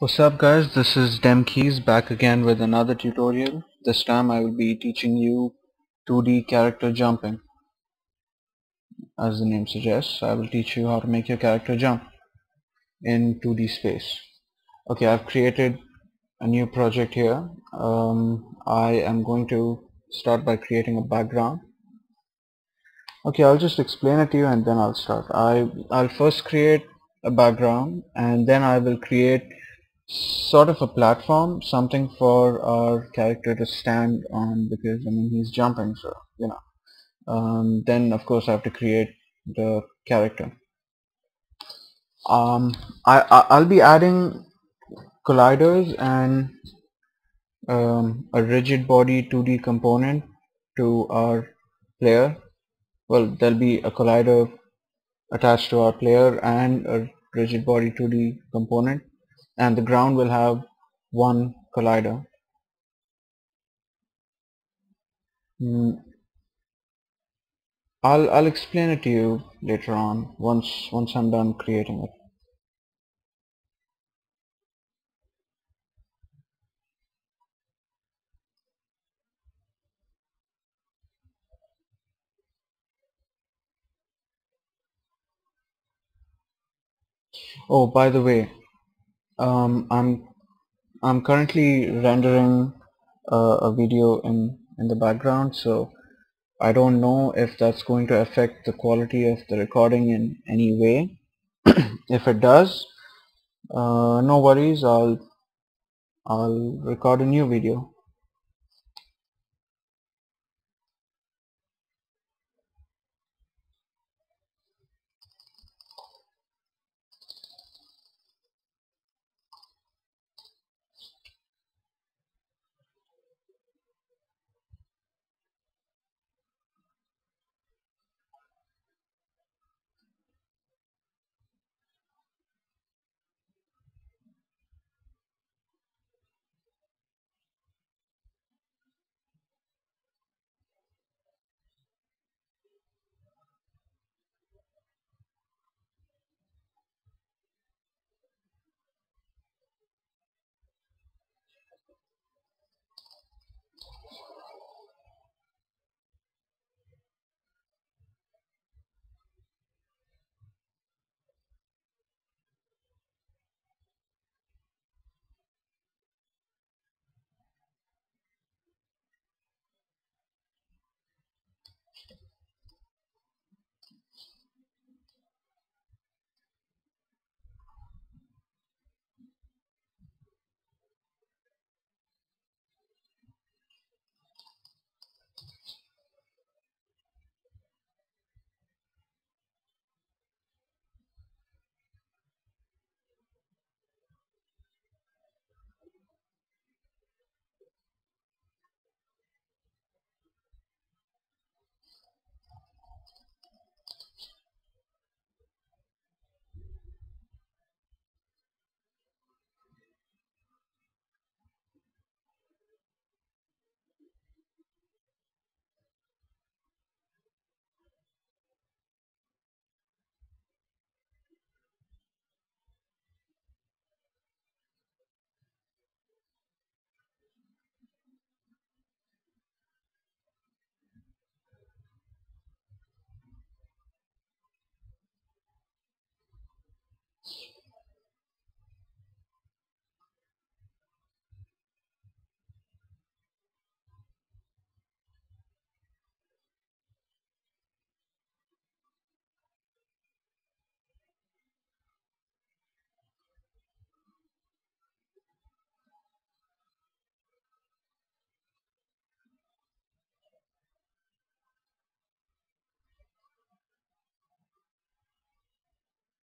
What's up guys, this is Demkeys back again with another tutorial. This time I will be teaching you 2D character jumping. As the name suggests, I will teach you how to make your character jump in 2D space. Okay, I've created a new project here. I am going to start by creating a background. Okay, I'll just explain it to you and then I'll start. I'll first create a background and then I will create sort of a platform, something for our character to stand on, because I mean he's jumping, so then of course I have to create the character. I'll be adding colliders and a rigid body 2D component to our player. Well, there'll be a collider attached to our player and a rigid body 2D component, and the ground will have one collider. Mm, I'll explain it to you later on once I'm done creating it. Oh, by the way, um, I'm I'm currently rendering a video in the background, so I don't know if that's going to affect the quality of the recording in any way. If it does, no worries. I'll record a new video.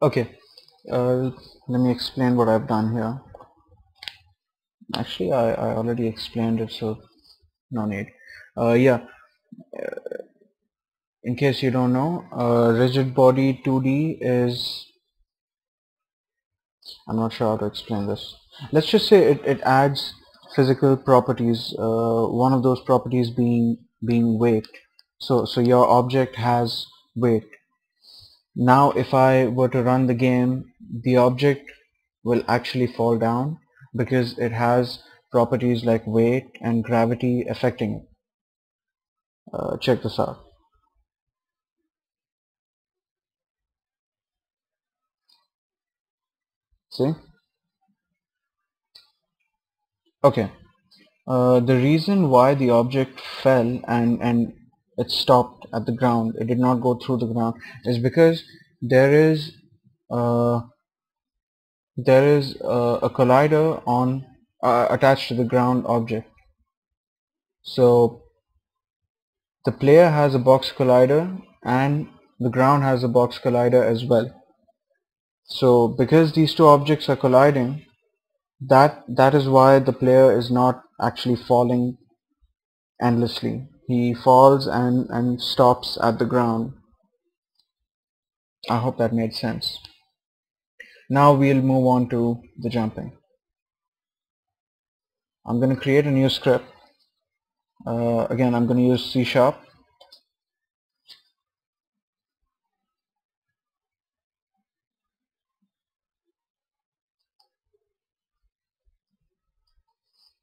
Okay, uh, let me explain what I've done here. Actually, I already explained it, so no need. Yeah, in case you don't know, rigid body 2D is, I'm not sure how to explain this. Let's just say it adds physical properties, one of those properties being weight. So your object has weight. Now if I were to run the game, the object will actually fall down because it has properties like weight and gravity affecting it. Check this out. See? Okay. The reason why the object fell and it stopped at the ground, it did not go through the ground, is because there is uh, a collider on attached to the ground object. So the player has a box collider and the ground has a box collider as well. So because these two objects are colliding, that is why the player is not actually falling endlessly. He falls and stops at the ground. I hope that made sense. Now we'll move on to the jumping. I'm going to create a new script. Again, I'm going to use C#.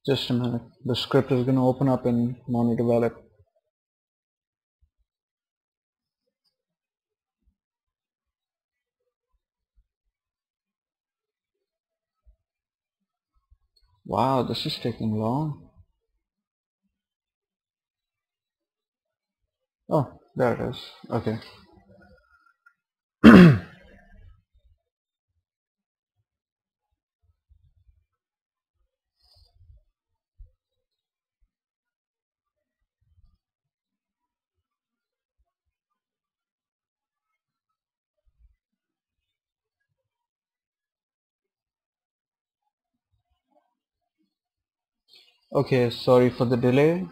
Just a minute. The script is going to open up in MoniDevelop. Wow, this is taking long. Oh, there it is. Okay. Okay, sorry for the delay,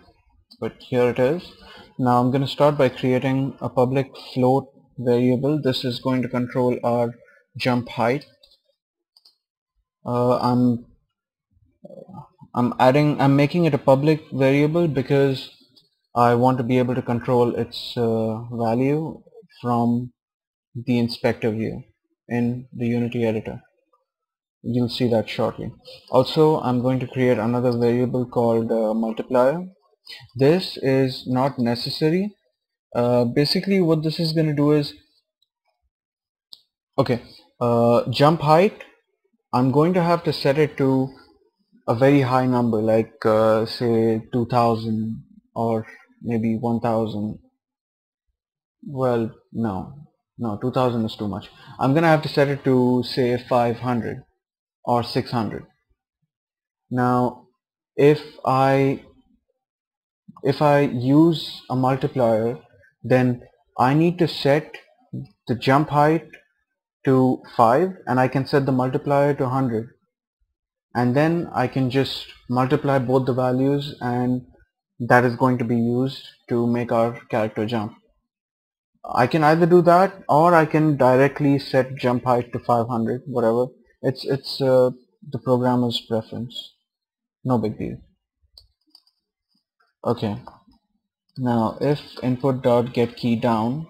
but here it is. Now I'm going to start by creating a public float variable. This is going to control our jump height. I'm making it a public variable because I want to be able to control its value from the inspector view in the Unity editor. You'll see that shortly. Also, I'm going to create another variable called multiplier. This is not necessary. Basically what this is going to do is, okay, jump height, I'm going to have to set it to a very high number, like say 2000 or maybe 1000. Well, no, 2000 is too much. I'm gonna have to set it to say 500 or 600. Now if I use a multiplier, then I need to set the jump height to 5 and I can set the multiplier to 100, and then I can just multiply both the values and that is going to be used to make our character jump. I can either do that or I can directly set jump height to 500, whatever. It's the programmer's preference. No big deal. Okay. Now if input.getKey down,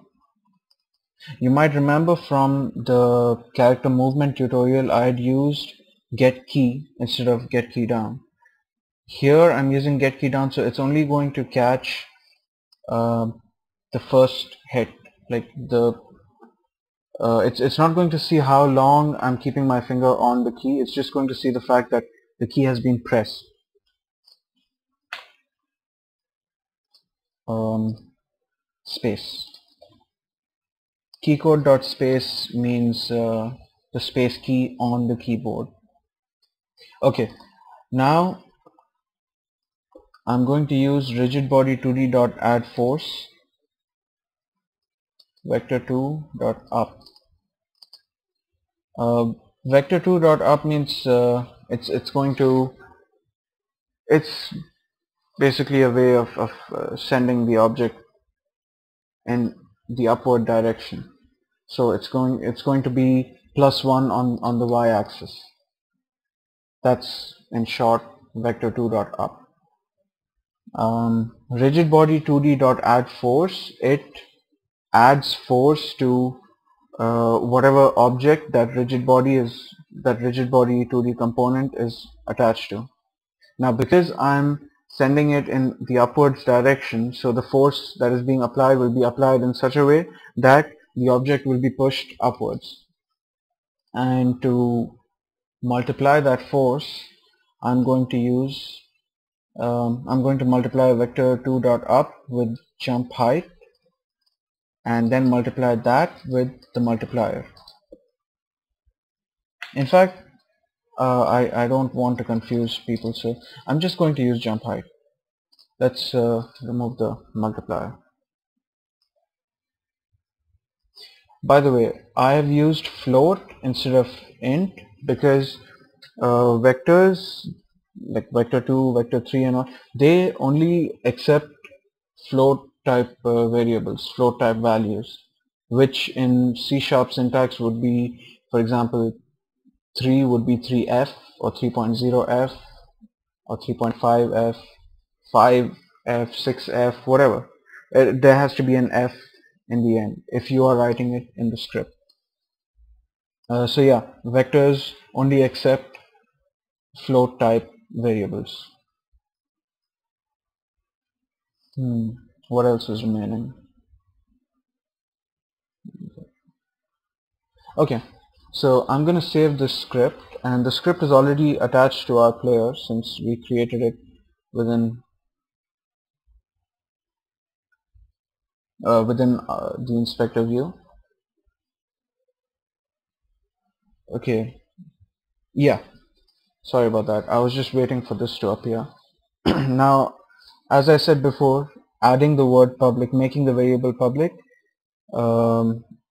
you might remember from the character movement tutorial I had used getKey instead of getKey down. Here I'm using getKey down, so it's only going to catch uh, the first hit, like it's not going to see how long I'm keeping my finger on the key. It's just going to see the fact that the key has been pressed. Space. Keycode.space means the space key on the keyboard. Okay, now I'm going to use rigid body 2d.add force vector2.up. Vector2.up means it's basically a way of sending the object in the upward direction. So it's going to be +1 on the y-axis. That's in short vector2.up. Rigid body 2d.add force, it adds force to whatever object that rigid body is that rigid body 2D component is attached to. Now because I'm sending it in the upwards direction, so the force that is being applied will be applied in such a way that the object will be pushed upwards. And to multiply that force, I'm going to use I'm going to multiply vector 2 dot up with jump height, and then multiply that with the multiplier. In fact, I don't want to confuse people, so I'm just going to use jump height. Let's remove the multiplier. By the way, I have used float instead of int because vectors like vector 2, vector 3 and all, they only accept float type variables, float type values, which in C# syntax would be, for example, 3 would be 3f or 3.0f or 3.5f, 5f, 6f, whatever. There has to be an f in the end if you are writing it in the script. So yeah, vectors only accept float type variables. What else is remaining? Okay, so I'm going to save this script, and the script is already attached to our player since we created it within the inspector view. Okay, yeah, sorry about that. I was just waiting for this to appear. Now, as I said before, adding the word public, making the variable public,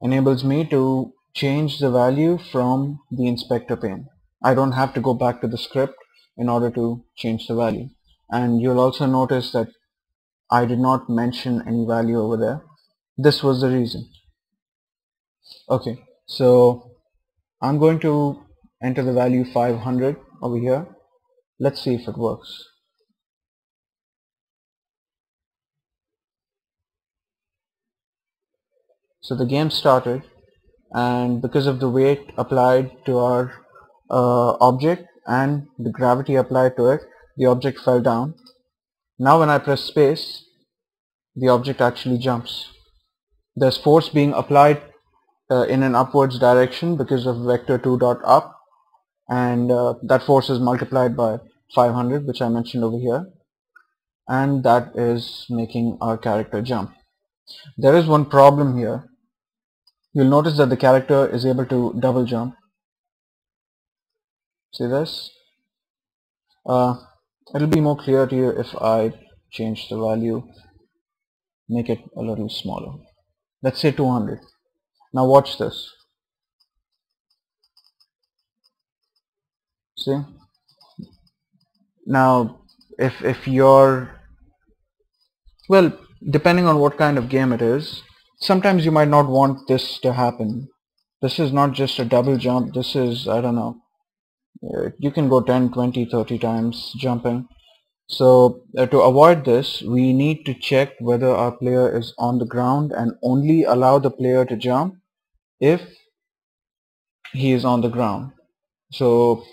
enables me to change the value from the inspector pane. I don't have to go back to the script in order to change the value. And you'll also notice that I did not mention any value over there. This was the reason. Okay, so I'm going to enter the value 500 over here. Let's see if it works. So the game started, and because of the weight applied to our object and the gravity applied to it, the object fell down. Now when I press space, the object actually jumps. There's force being applied in an upwards direction because of vector 2 dot up, and that force is multiplied by 500, which I mentioned over here, and that is making our character jump. There is one problem here. You'll notice that the character is able to double jump. See this? It'll be more clear to you if I change the value, make it a little smaller. Let's say 200. Now watch this. See? Now if you're, well, depending on what kind of game it is, sometimes you might not want this to happen. This is not just a double jump. This is, I don't know, you can go 10, 20, 30 times jumping. So to avoid this, we need to check whether our player is on the ground and only allow the player to jump if he is on the ground. So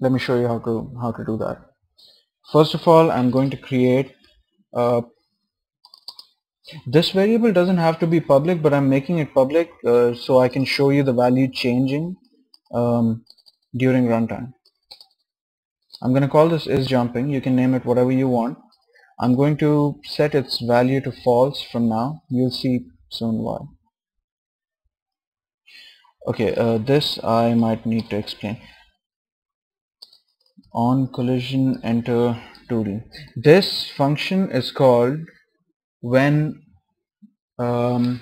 let me show you how to do that. First of all, I'm going to create this variable doesn't have to be public, but I'm making it public so I can show you the value changing during runtime. I'm going to call this isJumping. You can name it whatever you want. I'm going to set its value to false from now. You'll see soon why. Okay, this I might need to explain. On collision, enter 2D. This function is called when two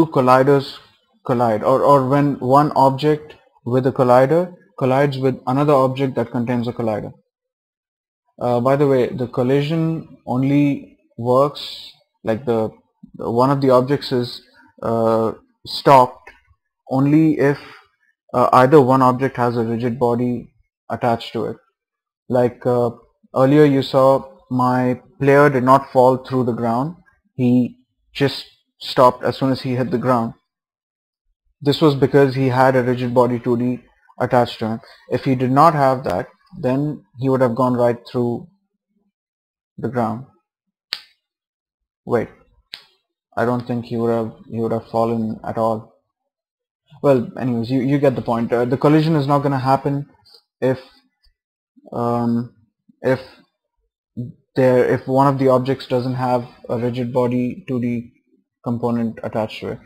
colliders collide, or when one object with a collider collides with another object that contains a collider. By the way, the collision only works like the one of the objects is stopped only if either one object has a rigid body attached to it. Like earlier you saw my player did not fall through the ground. He just stopped as soon as he hit the ground. This was because he had a rigid body 2D attached to him. If he did not have that, then he would have gone right through the ground. Wait, I don't think he would have fallen at all. Well, anyways, you get the point. The collision is not going to happen if um, if if one of the objects doesn't have a rigid body 2D component attached to it.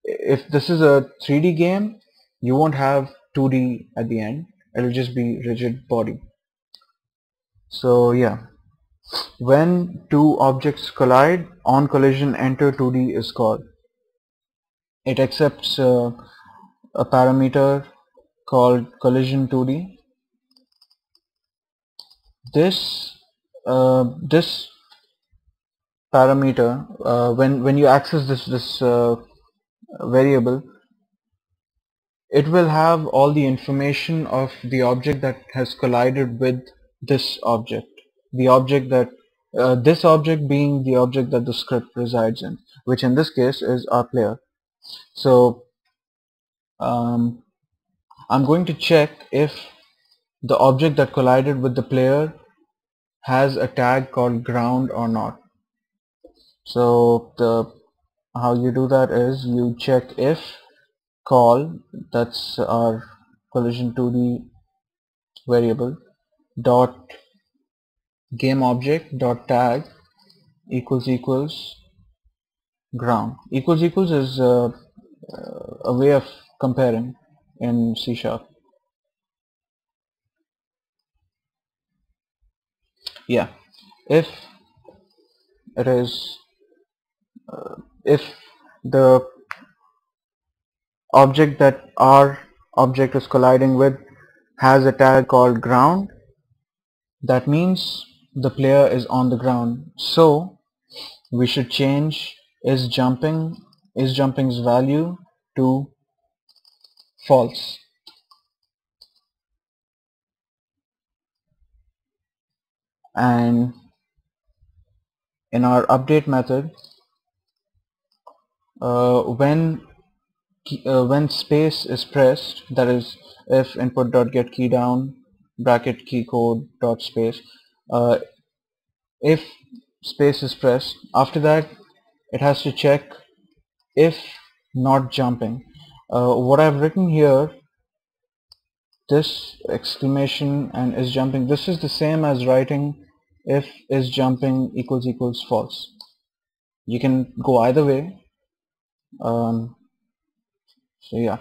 If this is a 3D game, you won't have 2D at the end. It'll just be rigid body. So yeah, when two objects collide, on collision enter 2D is called. It accepts a parameter called collision 2D. This parameter, when you access this variable, it will have all the information of the object that has collided with this object. The object that this object being the object that the script resides in, which in this case is our player. So um, I'm going to check if the object that collided with the player has a tag called ground or not. So how you do that is you check if call, that's our collision 2D variable, dot game object dot tag equals equals ground. Equals equals is a way of comparing in C sharp. Yeah, if it is if the object that our object is colliding with has a tag called ground, that means the player is on the ground. So we should change is jumping's value to false. And in our update method, when space is pressed, that is if input dot get key down bracket key code dot space, uh, if space is pressed, after that it has to check if not jumping. What I've written here, this exclamation and is jumping, this is the same as writing if is jumping equals equals false. You can go either way. So yeah,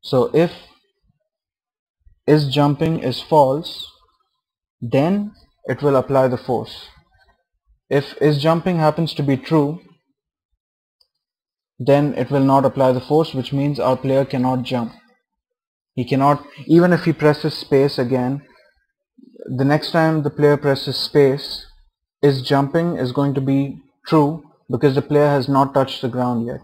so if is jumping is false, then it will apply the force. If is jumping happens to be true, then it will not apply the force, which means our player cannot jump. He cannot, even if he presses space again, the next time the player presses space, is jumping is going to be true because the player has not touched the ground yet.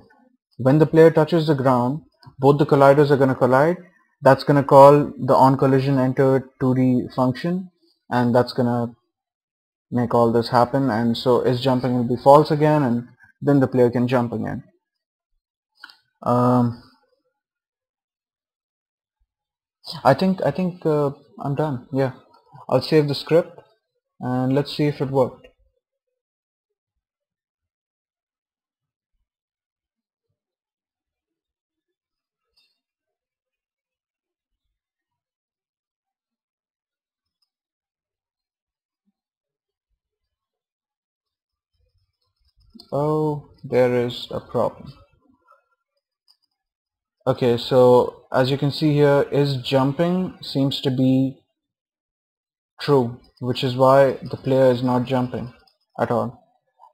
When the player touches the ground, both the colliders are going to collide. That's going to call the on collision enter 2D function, and that's going to make all this happen. And so is jumping will be false again, and then the player can jump again. I think I'm done. Yeah, I'll save the script and let's see if it worked. Oh, there is a problem. Okay, so as you can see here, is jumping seems to be true, which is why the player is not jumping at all.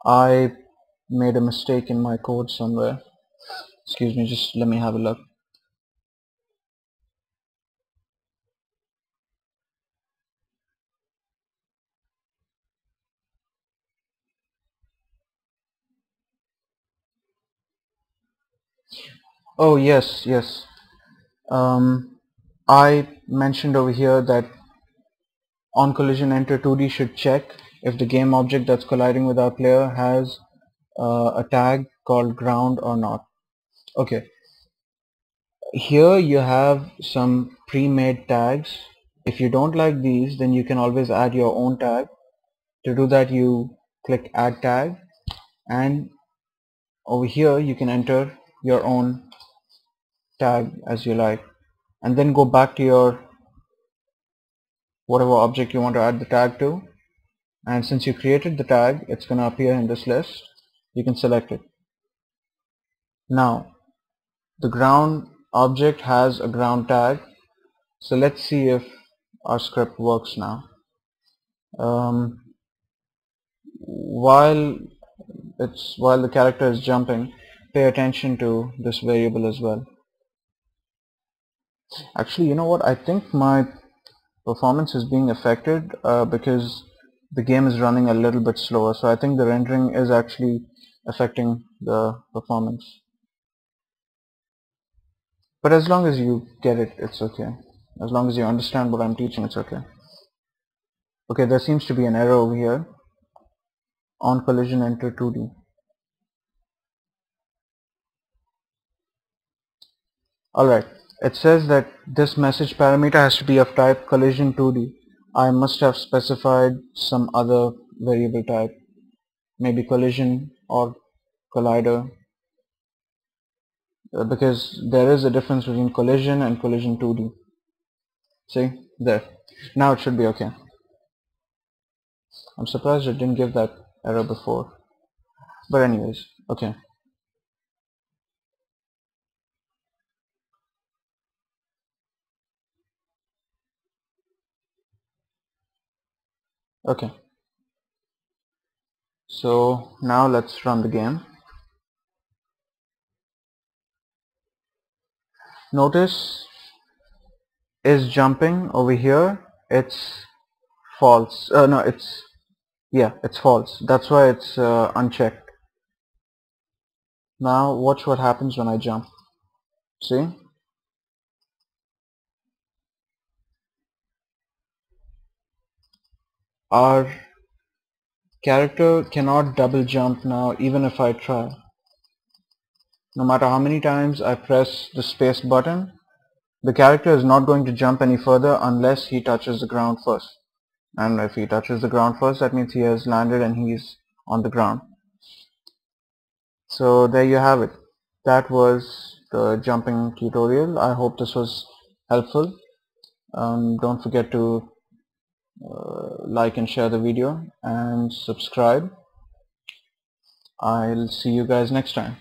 I made a mistake in my code somewhere. Excuse me, just let me have a look. Oh yes, yes. I mentioned over here that on collision enter 2D should check if the game object that's colliding with our player has a tag called ground or not. Okay, Here you have some pre-made tags. If you don't like these, then you can always add your own tag. To do that, you click add tag, and over here you can enter your own tag as you like, and then go back to your whatever object you want to add the tag to, and since you created the tag, it's going to appear in this list. You can select it. Now the ground object has a ground tag, so let's see if our script works now. While the character is jumping, pay attention to this variable as well. Actually, you know what, I think my performance is being affected because the game is running a little bit slower, so I think the rendering is actually affecting the performance. But as long as you get it, it's okay. As long as you understand what I'm teaching, it's okay. Okay, there seems to be an error over here. On collision, enter 2D. Alright, it says that this message parameter has to be of type collision 2D. I must have specified some other variable type, maybe collision or collider, because there is a difference between collision and collision 2D. See, there. Now it should be okay. I'm surprised it didn't give that error before. But anyways, okay. Okay. So now let's run the game. Notice is jumping over here. It's false. No, it's false. That's why it's unchecked. Now watch what happens when I jump. See? Our character cannot double jump now even if I try. No matter how many times I press the space button, the character is not going to jump any further unless he touches the ground first. And if he touches the ground first, that means he has landed and he's on the ground. So there you have it. That was the jumping tutorial. I hope this was helpful. Don't forget to like and share the video and subscribe. I'll see you guys next time.